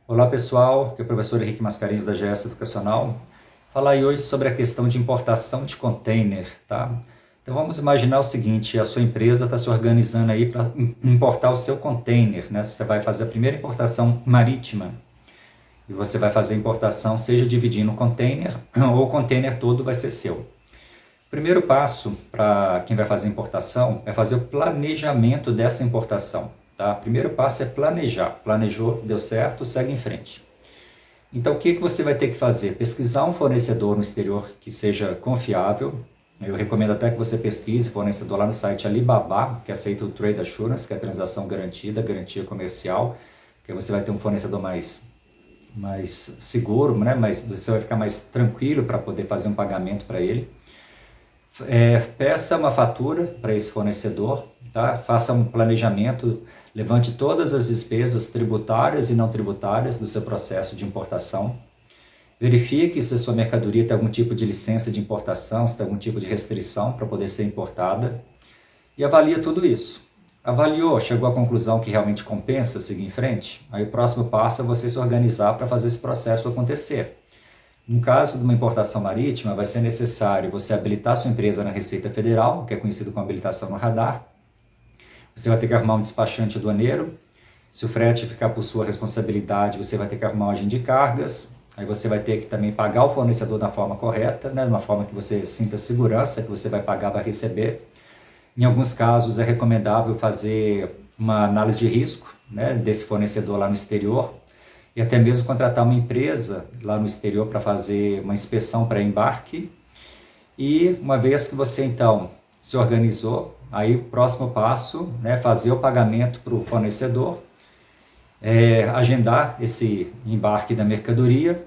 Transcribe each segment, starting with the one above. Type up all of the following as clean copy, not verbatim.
Olá pessoal, aqui é o professor Henrique Mascarenhas da GS Educacional. Falar aí hoje sobre a questão de importação de container, tá? Então vamos imaginar o seguinte, a sua empresa está se organizando aí para importar o seu container, né? Você vai fazer a primeira importação marítima e você vai fazer a importação, seja dividindo o container ou o container todo vai ser seu. O primeiro passo para quem vai fazer a importação é fazer o planejamento dessa importação. Tá? O primeiro passo é planejar. Planejou, deu certo, segue em frente. Então, o que você vai ter que fazer? Pesquisar um fornecedor no exterior que seja confiável. Eu recomendo até que você pesquise fornecedor lá no site Alibaba, que aceita o Trade Assurance, que é a transação garantida, garantia comercial, que aí você vai ter um fornecedor mais seguro, né? Você vai ficar mais tranquilo para poder fazer um pagamento para ele. Peça uma fatura para esse fornecedor, tá? Faça um planejamento, levante todas as despesas tributárias e não tributárias do seu processo de importação. Verifique se a sua mercadoria tem algum tipo de licença de importação, se tem algum tipo de restrição para poder ser importada. E avalie tudo isso. Avaliou, chegou à conclusão que realmente compensa seguir em frente? Aí o próximo passo é você se organizar para fazer esse processo acontecer. No caso de uma importação marítima, vai ser necessário você habilitar sua empresa na Receita Federal, que é conhecido como habilitação no radar. Você vai ter que arrumar um despachante aduaneiro. Se o frete ficar por sua responsabilidade, você vai ter que arrumar um agente de cargas. Aí você vai ter que também pagar o fornecedor da forma correta, né? De uma forma que você sinta segurança, que você vai pagar, vai receber. Em alguns casos, é recomendável fazer uma análise de risco, né, desse fornecedor lá no exterior, e até mesmo contratar uma empresa lá no exterior para fazer uma inspeção pré-embarque. E uma vez que você então se organizou, aí o próximo passo, né, fazer o pagamento para o fornecedor, agendar esse embarque da mercadoria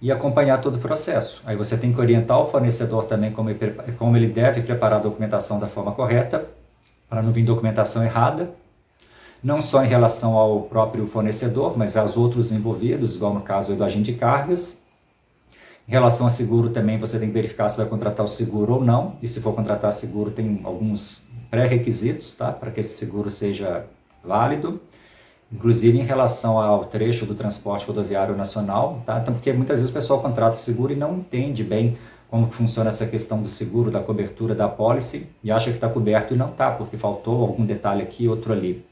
e acompanhar todo o processo. Aí você tem que orientar o fornecedor também como ele deve preparar a documentação da forma correta, para não vir documentação errada, não só em relação ao próprio fornecedor, mas aos outros envolvidos, igual no caso do agente de cargas. Em relação a seguro também, você tem que verificar se vai contratar o seguro ou não, e se for contratar seguro, tem alguns pré-requisitos, tá? Para que esse seguro seja válido, inclusive em relação ao trecho do transporte rodoviário nacional, tá? Então, porque muitas vezes o pessoal contrata seguro e não entende bem como que funciona essa questão do seguro, da cobertura, da policy, e acha que está coberto e não está, porque faltou algum detalhe aqui, outro ali.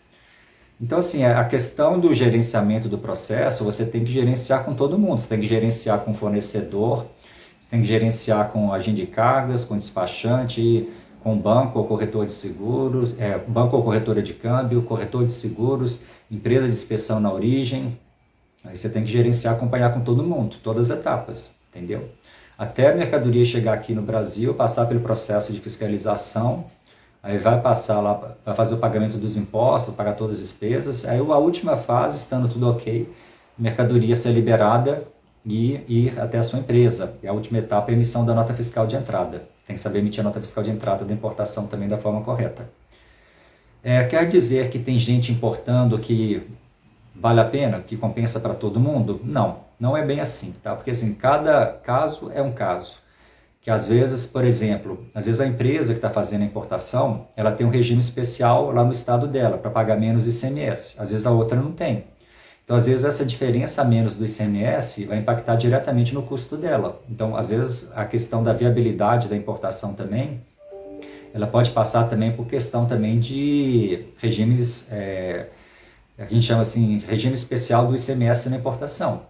Então, assim, a questão do gerenciamento do processo, você tem que gerenciar com todo mundo. Você tem que gerenciar com o fornecedor, você tem que gerenciar com o agente de cargas, com o despachante, com o banco ou corretor de seguros, banco ou corretora de câmbio, corretor de seguros, empresa de inspeção na origem. Aí você tem que gerenciar, acompanhar com todo mundo, todas as etapas, entendeu? Até a mercadoria chegar aqui no Brasil, passar pelo processo de fiscalização, aí vai passar lá, vai fazer o pagamento dos impostos, pagar todas as despesas, aí a última fase, estando tudo ok, mercadoria ser liberada e ir até a sua empresa. E a última etapa é a emissão da nota fiscal de entrada. Tem que saber emitir a nota fiscal de entrada da importação também da forma correta. Quer dizer que tem gente importando que vale a pena, que compensa para todo mundo? Não, não é bem assim, tá? Porque assim, cada caso é um caso. Que às vezes, por exemplo, às vezes a empresa que está fazendo a importação, ela tem um regime especial lá no estado dela, para pagar menos ICMS. Às vezes a outra não tem. Então, às vezes essa diferença a menos do ICMS vai impactar diretamente no custo dela. Então, às vezes a questão da viabilidade da importação também, ela pode passar também por questão também de regimes, a gente chama assim, regime especial do ICMS na importação,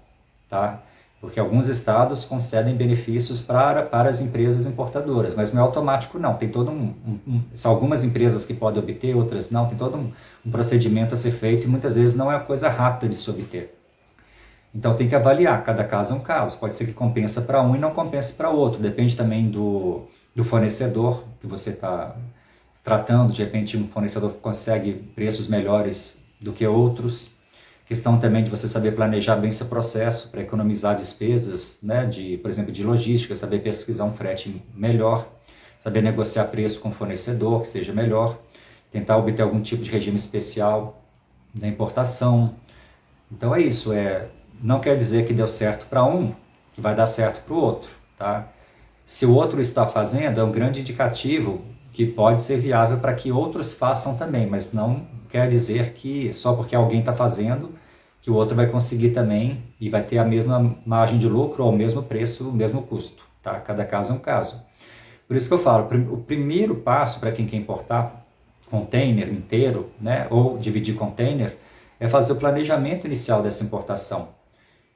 tá? Porque alguns estados concedem benefícios para as empresas importadoras, mas não é automático não, tem todo são algumas empresas que podem obter, outras não, tem todo um procedimento a ser feito e muitas vezes não é uma coisa rápida de se obter. Então tem que avaliar, cada caso é um caso, pode ser que compensa para um e não compense para outro, depende também do fornecedor que você está tratando, de repente um fornecedor consegue preços melhores do que outros. Questão também de você saber planejar bem seu processo para economizar despesas, né, por exemplo, de logística, saber pesquisar um frete melhor, saber negociar preço com o fornecedor que seja melhor, tentar obter algum tipo de regime especial da importação. Então é isso, não quer dizer que deu certo para um, que vai dar certo para o outro, tá? Se o outro está fazendo, é um grande indicativo que pode ser viável para que outros façam também, mas não quer dizer que só porque alguém está fazendo que o outro vai conseguir também e vai ter a mesma margem de lucro ou o mesmo preço, o mesmo custo, tá? Cada caso é um caso. Por isso que eu falo, o primeiro passo para quem quer importar container inteiro, né, ou dividir container, é fazer o planejamento inicial dessa importação.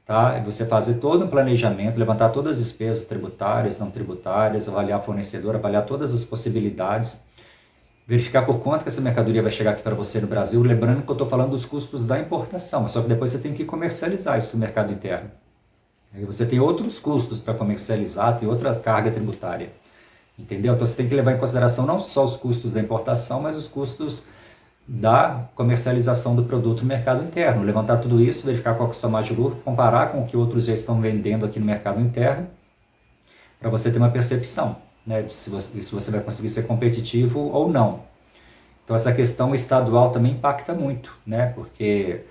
Tá? Você fazer todo um planejamento, levantar todas as despesas tributárias, não tributárias, avaliar fornecedor, avaliar todas as possibilidades, verificar por quanto que essa mercadoria vai chegar aqui para você no Brasil, lembrando que eu estou falando dos custos da importação, só que depois você tem que comercializar isso no mercado interno. Aí você tem outros custos para comercializar, tem outra carga tributária. Entendeu? Então você tem que levar em consideração não só os custos da importação, mas os custos da comercialização do produto no mercado interno. Levantar tudo isso, verificar qual que é a sua margem de lucro, comparar com o que outros já estão vendendo aqui no mercado interno, para você ter uma percepção, né, de se você vai conseguir ser competitivo ou não. Então essa questão estadual também impacta muito, né, porque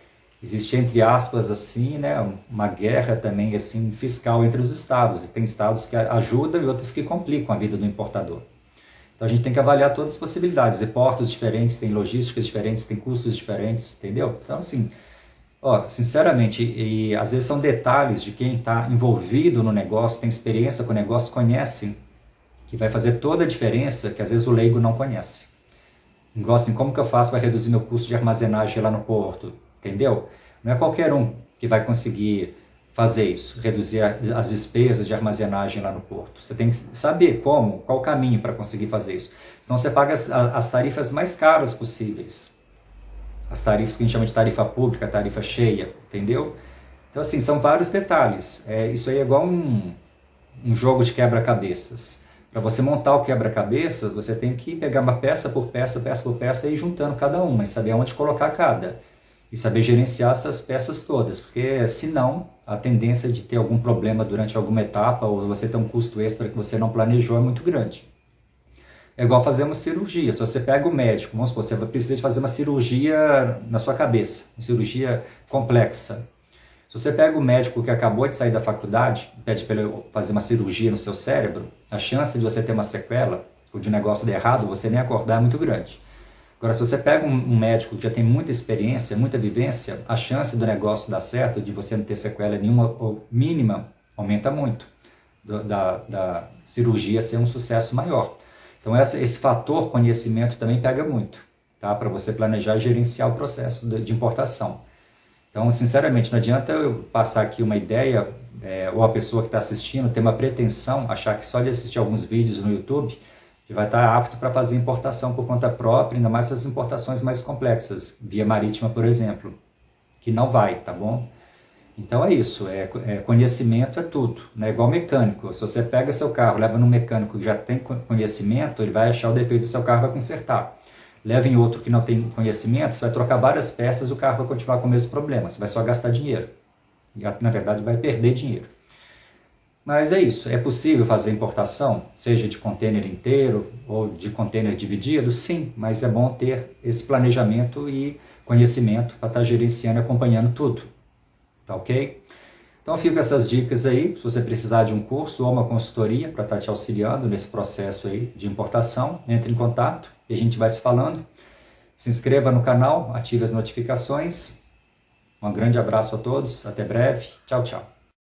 existe, entre aspas, assim, né, uma guerra também assim, fiscal entre os estados. Tem estados que ajudam e outros que complicam a vida do importador. Então a gente tem que avaliar todas as possibilidades. E portos diferentes, tem logísticas diferentes, tem custos diferentes, entendeu? Então, assim, ó, sinceramente, e às vezes são detalhes de quem está envolvido no negócio, tem experiência com o negócio, conhece, que vai fazer toda a diferença, que às vezes o leigo não conhece. Igual assim, como que eu faço para reduzir meu custo de armazenagem lá no porto? Entendeu? Não é qualquer um que vai conseguir fazer isso, reduzir as despesas de armazenagem lá no porto. Você tem que saber como, qual o caminho para conseguir fazer isso. Senão você paga as tarifas mais caras possíveis. As tarifas que a gente chama de tarifa pública, tarifa cheia, entendeu? Então, assim, são vários detalhes. Isso aí é igual um jogo de quebra-cabeças. Para você montar o quebra-cabeças, você tem que pegar uma peça por peça, peça por peça e ir juntando cada uma e saber onde colocar cada. E saber gerenciar essas peças todas, porque senão a tendência de ter algum problema durante alguma etapa ou você ter um custo extra que você não planejou é muito grande. É igual fazer uma cirurgia. Se você pega o médico, vamos supor, você precisa de fazer uma cirurgia na sua cabeça, uma cirurgia complexa. Se você pega o médico que acabou de sair da faculdade e pede para ele fazer uma cirurgia no seu cérebro, a chance de você ter uma sequela ou de um negócio dar errado, você nem acordar é muito grande. Agora, se você pega um médico que já tem muita experiência, muita vivência, a chance do negócio dar certo, de você não ter sequela nenhuma ou mínima, aumenta muito. Da cirurgia ser um sucesso maior. Então, esse fator conhecimento também pega muito, tá? Para você planejar e gerenciar o processo de importação. Então, sinceramente, não adianta eu passar aqui uma ideia, ou a pessoa que está assistindo ter uma pretensão, achar que só de assistir alguns vídeos no YouTube que vai estar apto para fazer importação por conta própria, ainda mais essas importações mais complexas, via marítima, por exemplo, que não vai, tá bom? Então é isso, conhecimento é tudo, né? Igual mecânico, se você pega seu carro, leva no mecânico que já tem conhecimento, ele vai achar o defeito do seu carro e vai consertar. Leva em outro que não tem conhecimento, você vai trocar várias peças e o carro vai continuar com o mesmo problema, você vai só gastar dinheiro, e na verdade vai perder dinheiro. Mas é isso, é possível fazer importação, seja de container inteiro ou de container dividido? Sim, mas é bom ter esse planejamento e conhecimento para estar gerenciando e acompanhando tudo, tá ok? Então fica essas dicas aí, se você precisar de um curso ou uma consultoria para estar te auxiliando nesse processo aí de importação, entre em contato e a gente vai se falando. Se inscreva no canal, ative as notificações. Um grande abraço a todos, até breve, tchau, tchau.